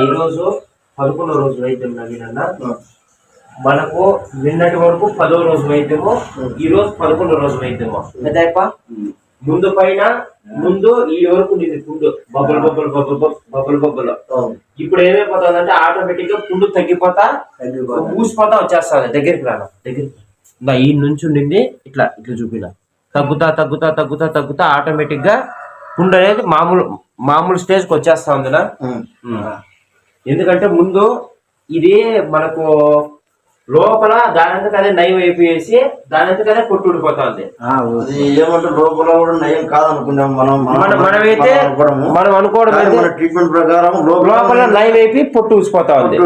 ఈ రోజు 11వ రోజు వైద్యం నవీనన్న. మనకు నిన్నటి వరకు 10వ రోజు వైద్యము, ఈ రోజు 11వ రోజు వైద్యము. పెద్దప్ప ముందు పైన ముందు ఈ వరకు నీది పుండు బొబ్బలు బొబ్బలు బొబ్బలు బొబ్బలు బొబ్బలు. ఇప్పుడు ఏమైపోతుంది అంటే ఆటోమేటిక్ గా పుండు తగ్గిపోతా ఊసిపోతా వచ్చేస్తుంది. దగ్గరికి రాను, దగ్గరికి ఈ నుంచి ఉండింది ఇట్లా ఇట్లా చూపిన తగ్గుతా తగ్గుతా తగ్గుతా తగ్గుతా ఆటోమేటిక్ గా పుండు అనేది మామూలు స్టేజ్కి వచ్చేస్తా ఉందినా. ఎందుకంటే ముందు ఇది మనకు లోపల దానంతకు అదే నయం అయిపోయేసి దానంతకు అదే పొట్టు ఊడిపోతుంది. ఏమంటే లోపల కూడా నయం కాదనుకున్నాం మనమైతే మనం అనుకోవడం ట్రీట్మెంట్ ప్రకారం లోపల నయం అయిపోయి పొట్టు ఊసిపోతా ఉంది.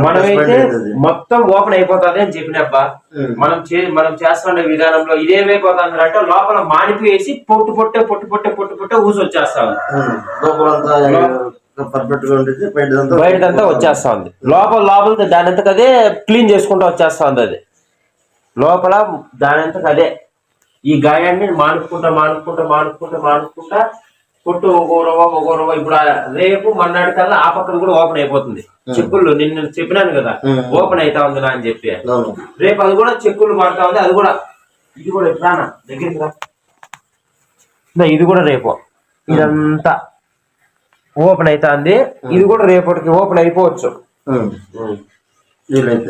మనమైతే మొత్తం ఓపెన్ అయిపోతుంది అని చెప్పినబ్బా. మనం చేస్తున్న విధానంలో ఇదేమైపోతుంది అంటే లోపల మానిపోయేసి పొట్టు పొట్టే పొట్టు పొట్టే పొట్టు పొట్టే ఊసి వచ్చేస్తా ఉంది. లోపలంతా పర్ఫెక్ట్ గా ఉంటుంది, బయటంతా వచ్చేస్తా ఉంది. లోపల దానంతకు అదే క్లీన్ చేసుకుంటూ వచ్చేస్తా ఉంది. అది లోపల దానంతకు అదే ఈ గాయాన్ని మానుకుంటా మానుకుంటా మానుకుంటా మానుకుంటా పొట్టు ఒక్కోరవ ఇప్పుడు రేపు మన్నాడు కల్లా ఆ పక్కన కూడా ఓపెన్ అయిపోతుంది. చెక్కులు నిన్ను చెప్పినాను కదా ఓపెన్ అవుతా ఉంది అని చెప్పి. రేపు అది కూడా చెక్కులు పడతా ఉంది. అది కూడా ఇది కూడా ఎప్పుడా దగ్గరికి రా, ఇది కూడా రేపు ఇదంతా ఓపెన్ అవుతుంది. ఇది కూడా రేపటికి ఓపెన్ అయిపోవచ్చు.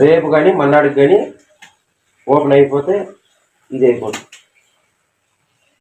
రేపు కానీ మన్నాడికి కానీ ఓపెన్ అయిపోతే ఇది అయిపోతుంది.